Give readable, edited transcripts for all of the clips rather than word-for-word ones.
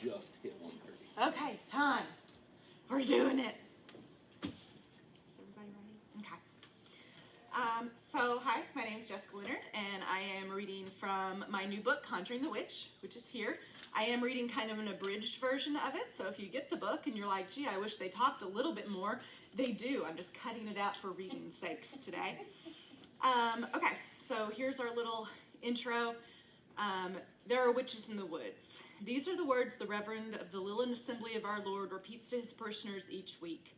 just hit 1:30. Okay, time. We're doing it. Is everybody ready? Okay. Hi, my name is Jessica Leonard, and I am reading from my new book, Conjuring the Witch, which is here. I am reading kind of an abridged version of it, so if you get the book and you're like, gee, I wish they talked a little bit more, they do. I'm just cutting it out for reading's sakes today. Okay, so here's our little intro. There are witches in the woods. These are the words the Reverend of the Lillian Assembly of Our Lord repeats to his parishioners each week.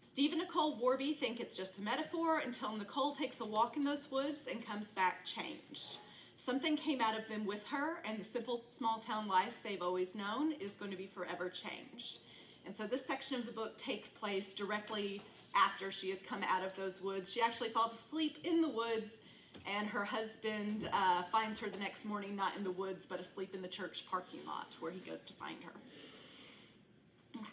Steve and Nicole Warby think it's just a metaphor until Nicole takes a walk in those woods and comes back changed. Something came out of them with her, and the simple small town life they've always known is going to be forever changed. And so this section of the book takes place directly after she has come out of those woods. She actually falls asleep in the woods, and her husband finds her the next morning, not in the woods, but asleep in the church parking lot where he goes to find her. Okay.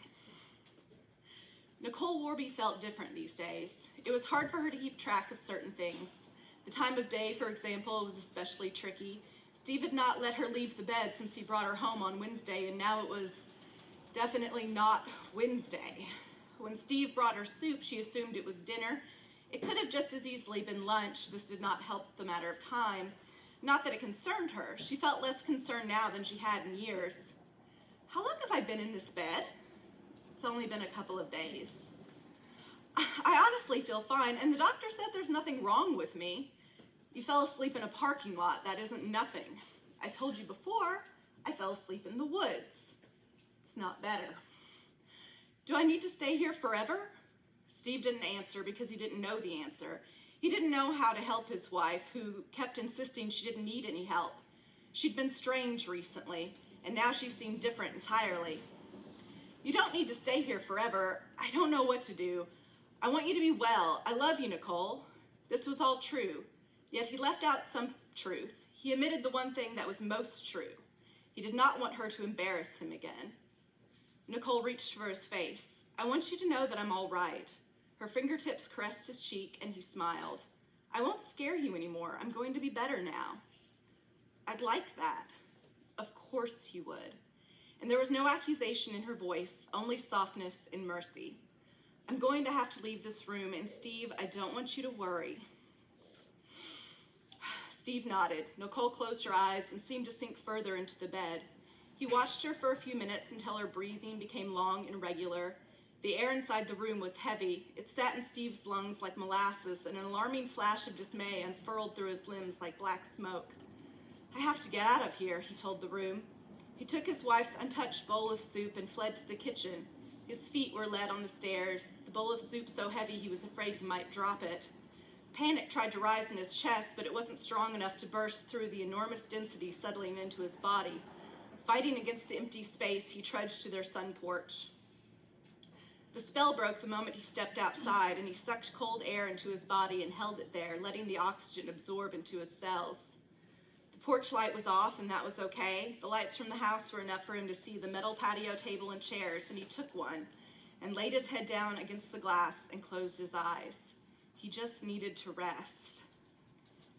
Nicole Warby felt different these days. It was hard for her to keep track of certain things. The time of day, for example, was especially tricky. Steve had not let her leave the bed since he brought her home on Wednesday, and now it was definitely not Wednesday. When Steve brought her soup, she assumed it was dinner. It could have just as easily been lunch. This did not help the matter of time. Not that it concerned her. She felt less concerned now than she had in years. How long have I been in this bed? It's only been a couple of days. I honestly feel fine, and the doctor said there's nothing wrong with me. You fell asleep in a parking lot. That isn't nothing. I told you before, I fell asleep in the woods. It's not better. Do I need to stay here forever? Steve didn't answer because he didn't know the answer. He didn't know how to help his wife, who kept insisting she didn't need any help. She'd been strange recently, and now she seemed different entirely. You don't need to stay here forever. I don't know what to do. I want you to be well. I love you, Nicole. This was all true, yet he left out some truth. He omitted the one thing that was most true. He did not want her to embarrass him again. Nicole reached for his face. I want you to know that I'm all right. Her fingertips caressed his cheek, and he smiled. I won't scare you anymore. I'm going to be better now. I'd like that. Of course you would. And there was no accusation in her voice, only softness and mercy. I'm going to have to leave this room, and Steve, I don't want you to worry. Steve nodded. Nicole closed her eyes and seemed to sink further into the bed. He watched her for a few minutes until her breathing became long and regular. The air inside the room was heavy. It sat in Steve's lungs like molasses, and an alarming flash of dismay unfurled through his limbs like black smoke. I have to get out of here, he told the room. He took his wife's untouched bowl of soup and fled to the kitchen. His feet were led on the stairs, the bowl of soup so heavy he was afraid he might drop it. Panic tried to rise in his chest, but it wasn't strong enough to burst through the enormous density settling into his body. Fighting against the empty space, he trudged to their sun porch. The spell broke the moment he stepped outside, and he sucked cold air into his body and held it there, letting the oxygen absorb into his cells. The porch light was off, and that was okay. The lights from the house were enough for him to see the metal patio table and chairs, and he took one and laid his head down against the glass and closed his eyes. He just needed to rest.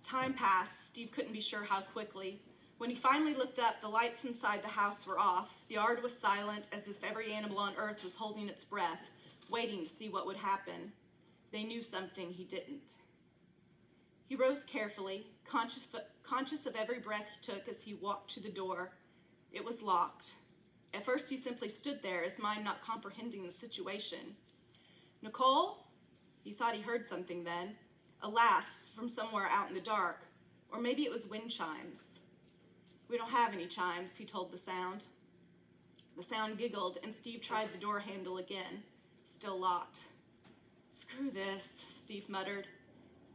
Time passed. Steve couldn't be sure how quickly. When he finally looked up, the lights inside the house were off. The yard was silent, as if every animal on earth was holding its breath, waiting to see what would happen. They knew something he didn't. He rose carefully, conscious of every breath he took as he walked to the door. It was locked. At first, he simply stood there, his mind not comprehending the situation. Nicole? He thought he heard something then, a laugh from somewhere out in the dark, or maybe it was wind chimes. We don't have any chimes, he told the sound. The sound giggled, and Steve tried the door handle again, still locked. Screw this, Steve muttered.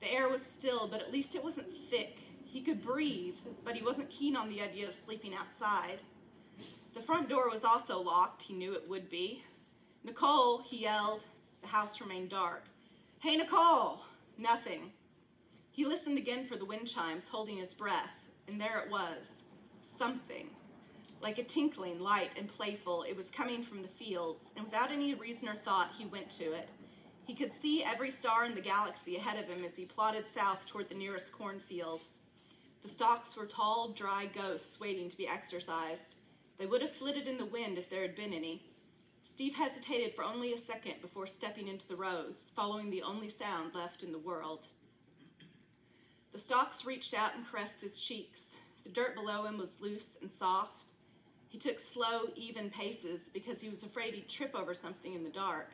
The air was still, but at least it wasn't thick. He could breathe, but he wasn't keen on the idea of sleeping outside. The front door was also locked. He knew it would be. Nicole, he yelled. The house remained dark. Hey, Nicole! Nothing. He listened again for the wind chimes, holding his breath, and there it was. Something. Like a tinkling, light and playful, it was coming from the fields, and without any reason or thought, he went to it. He could see every star in the galaxy ahead of him as he plodded south toward the nearest cornfield. The stalks were tall, dry ghosts waiting to be exorcised. They would have flitted in the wind if there had been any. Steve hesitated for only a second before stepping into the rows, following the only sound left in the world. The stalks reached out and caressed his cheeks. The dirt below him was loose and soft. He took slow, even paces because he was afraid he'd trip over something in the dark.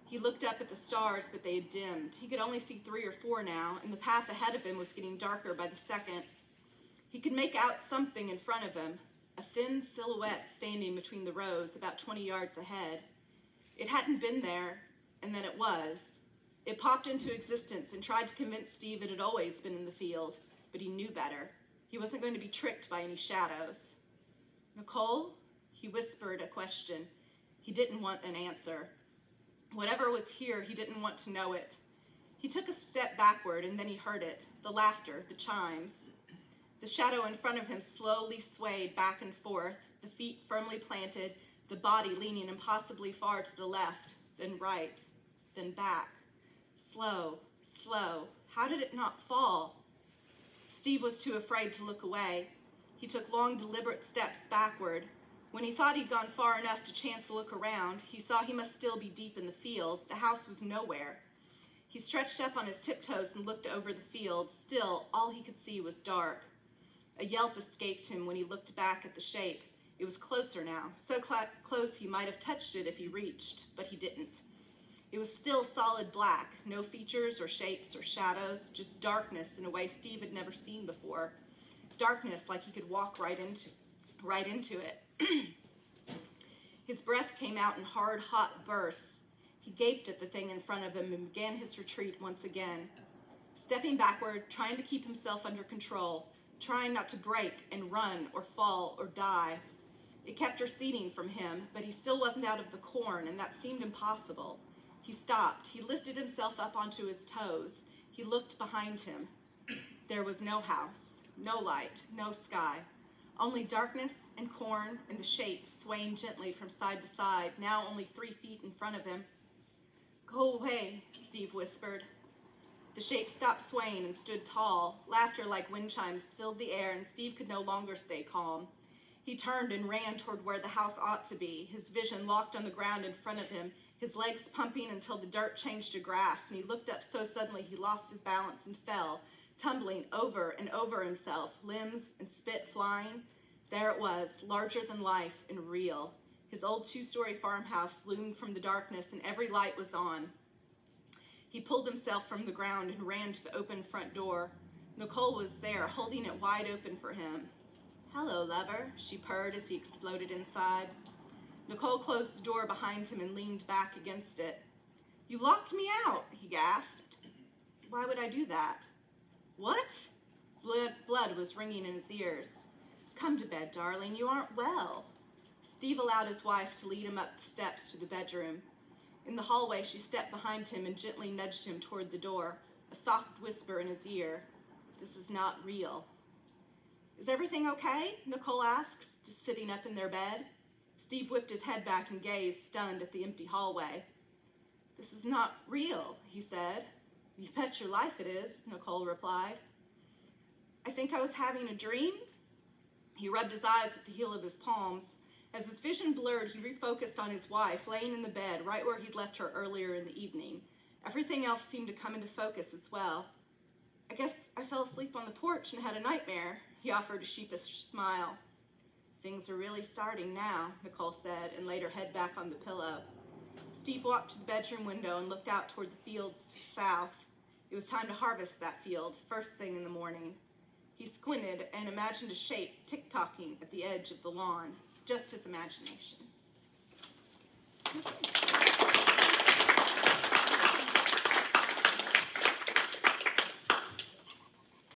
He looked up at the stars, but they had dimmed. He could only see 3 or 4 now, and the path ahead of him was getting darker by the second. He could make out something in front of him, a thin silhouette standing between the rows about 20 yards ahead. It hadn't been there, and then it was. It popped into existence and tried to convince Steve it had always been in the field, but he knew better. He wasn't going to be tricked by any shadows. "Nicole?" He whispered a question. He didn't want an answer. Whatever was here, he didn't want to know it. He took a step backward, and then he heard it, the laughter, the chimes. The shadow in front of him slowly swayed back and forth, the feet firmly planted, the body leaning impossibly far to the left, then right, then back. Slow, slow. How did it not fall? Steve was too afraid to look away. He took long, deliberate steps backward. When he thought he'd gone far enough to chance to look around, he saw he must still be deep in the field. The house was nowhere. He stretched up on his tiptoes and looked over the field. Still, all he could see was dark. A yelp escaped him when he looked back at the shape. It was closer now, so close he might have touched it if he reached, but he didn't. It was still solid black, no features or shapes or shadows, just darkness in a way Steve had never seen before. Darkness like he could walk right into it. His breath came out in hard, hot bursts. He gaped at the thing in front of him and began his retreat once again. Stepping backward, trying to keep himself under control, trying not to break and run or fall or die. It kept receding from him, but he still wasn't out of the corn, and that seemed impossible. He stopped. He lifted himself up onto his toes. He looked behind him. There was no house, no light, no sky. Only darkness and corn and the shape swaying gently from side to side, now only 3 feet in front of him. "Go away," Steve whispered. The shape stopped swaying and stood tall. Laughter like wind chimes filled the air, and Steve could no longer stay calm. He turned and ran toward where the house ought to be, his vision locked on the ground in front of him, his legs pumping until the dirt changed to grass, and he looked up so suddenly he lost his balance and fell, tumbling over and over himself, limbs and spit flying. There it was, larger than life and real. His old 2-story farmhouse loomed from the darkness, and every light was on. He pulled himself from the ground and ran to the open front door. Nicole was there, holding it wide open for him. "Hello, lover," she purred as he exploded inside. Nicole closed the door behind him and leaned back against it. "You locked me out," he gasped. "Why would I do that?" "What?" Blood was ringing in his ears. "Come to bed, darling. You aren't well." Steve allowed his wife to lead him up the steps to the bedroom. In the hallway, she stepped behind him and gently nudged him toward the door, a soft whisper in his ear. "This is not real." "Is everything okay?" Nicole asked, sitting up in their bed. Steve whipped his head back and gazed, stunned, at the empty hallway. "This is not real," he said. "You bet your life it is," Nicole replied. "I think I was having a dream." He rubbed his eyes with the heel of his palms. As his vision blurred, he refocused on his wife, laying in the bed right where he'd left her earlier in the evening. Everything else seemed to come into focus as well. "I guess I fell asleep on the porch and had a nightmare," he offered a sheepish smile. "Things are really starting now," Nicole said, and laid her head back on the pillow. Steve walked to the bedroom window and looked out toward the fields to the south. It was time to harvest that field, first thing in the morning. He squinted and imagined a shape tick-tocking at the edge of the lawn. Just his imagination.